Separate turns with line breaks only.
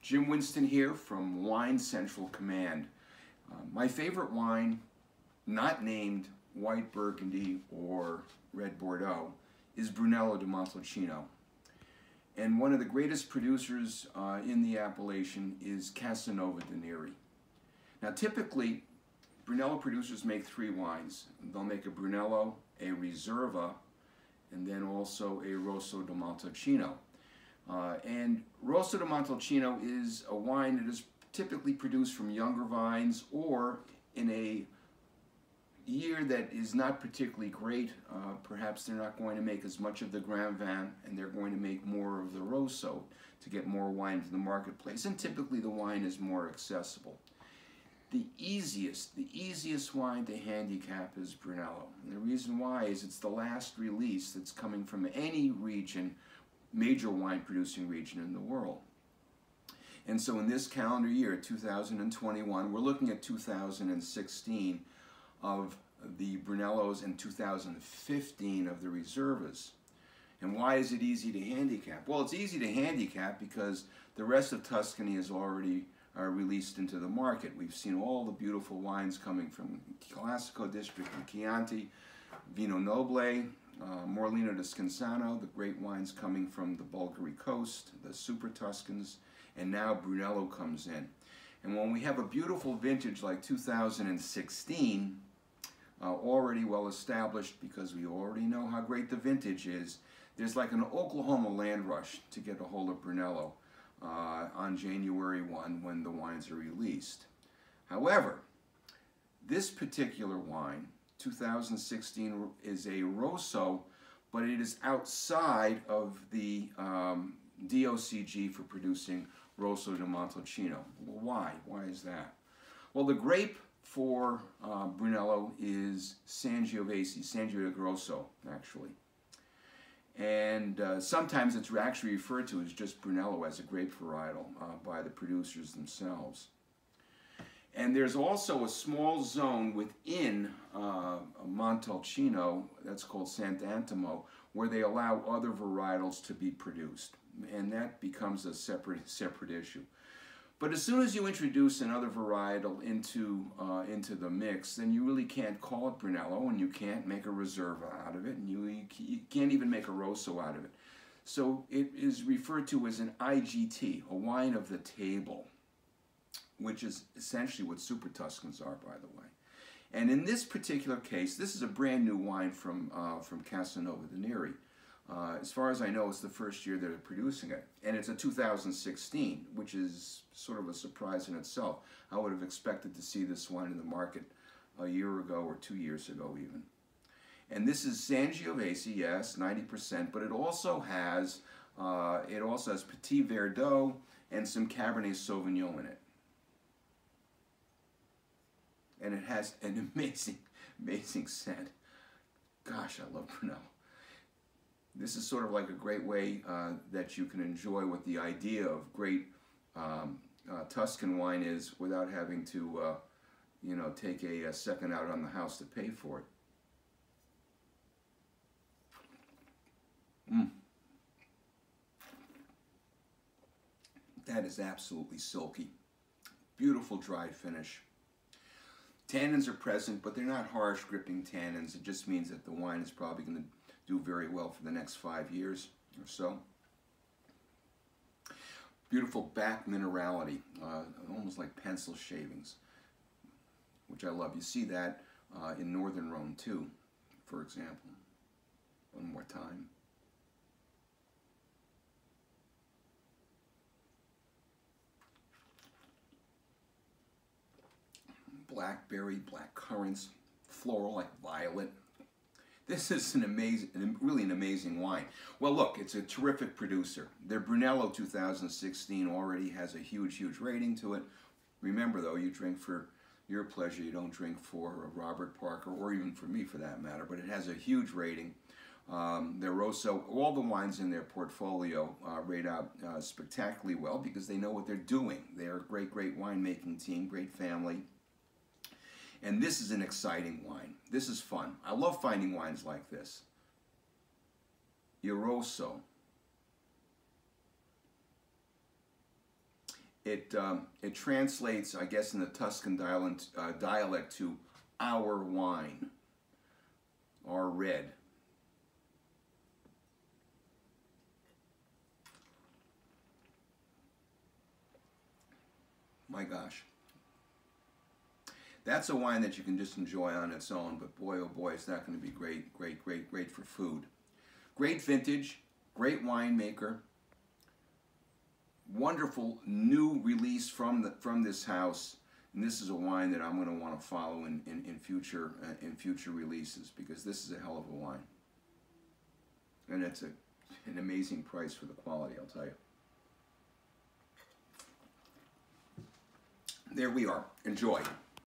Jim Winston here from Wine Central Command. My favorite wine, not named White Burgundy or Red Bordeaux, is Brunello di Montalcino. And one of the greatest producers in the appellation is Cassanova de Neri. Now typically, Brunello producers make three wines. They'll make a Brunello, a Riserva, and then also a Rosso di Montalcino. And Rosso di Montalcino is a wine that is typically produced from younger vines or in a year that is not particularly great. Perhaps they're not going to make as much of the Grand Vin and they're going to make more of the Rosso to get more wine to the marketplace. And typically the wine is more accessible. The easiest wine to handicap is Brunello. And the reason why is it's the last release that's coming from any region, major wine producing region in the world. And so in this calendar year, 2021, we're looking at 2016 of the Brunellos and 2015 of the Riservas. And why is it easy to handicap? Well, it's easy to handicap because the rest of Tuscany is already released into the market. We've seen all the beautiful wines coming from Classico district and Chianti, Vino Noble, Morlino di Scansano, the great wines coming from the Bulgari coast, the Super Tuscans, and now Brunello comes in. And when we have a beautiful vintage like 2016, already well established because we already know how great the vintage is, there's like an Oklahoma land rush to get a hold of Brunello on January 1 when the wines are released. However, this particular wine, 2016, is a Rosso, but it is outside of the DOCG for producing Rosso di Montalcino. Well, why? Why is that? Well, the grape for Brunello is Sangiovese actually. And sometimes it's actually referred to as just Brunello as a grape varietal by the producers themselves. And there's also a small zone within Montalcino that's called Sant'Antimo where they allow other varietals to be produced. And that becomes a separate issue. But as soon as you introduce another varietal into the mix, then you really can't call it Brunello, and you can't make a Riserva out of it, and you can't even make a Rosso out of it. So it is referred to as an IGT, a wine of the table, which is essentially what Super Tuscans are, by the way. And in this particular case, this is a brand new wine from Cassanova de Neri. As far as I know, it's the first year they're producing it. And it's a 2016, which is sort of a surprise in itself. I would have expected to see this wine in the market a year ago or 2 years ago even. And this is Sangiovese, yes, 90%, but it also has Petit Verdot and some Cabernet Sauvignon in it. And it has an amazing scent. Gosh, I love Brunello. This is sort of like a great way that you can enjoy what the idea of great Tuscan wine is without having to, you know, take a second out on the house to pay for it. That is absolutely silky. Beautiful dry finish. Tannins are present, but they're not harsh, gripping tannins. It just means that the wine is probably going to do very well for the next 5 years or so. Beautiful back minerality, almost like pencil shavings, which I love. You see that in Northern Rhone too, for example. One more time. Blackberry, black currants, floral like violet. This is really an amazing wine. Well, look, it's a terrific producer. Their Brunello 2016 already has a huge rating to it. Remember, though, you drink for your pleasure. You don't drink for Robert Parker, or even for me, for that matter. But it has a huge rating. Their Rosso, all the wines in their portfolio rate out spectacularly well because they know what they're doing. They're a great winemaking team, great family. And this is an exciting wine. This is fun. I love finding wines like this. IrRosso. It translates, I guess, in the Tuscan dialect to our wine, our red. My gosh. That's a wine that you can just enjoy on its own, but boy, oh boy, it's not going to be great, great, great, great for food. Great vintage, great winemaker, wonderful new release from this house, and this is a wine that I'm going to want to follow in future releases, because this is a hell of a wine, and it's an amazing price for the quality, I'll tell you. There we are. Enjoy.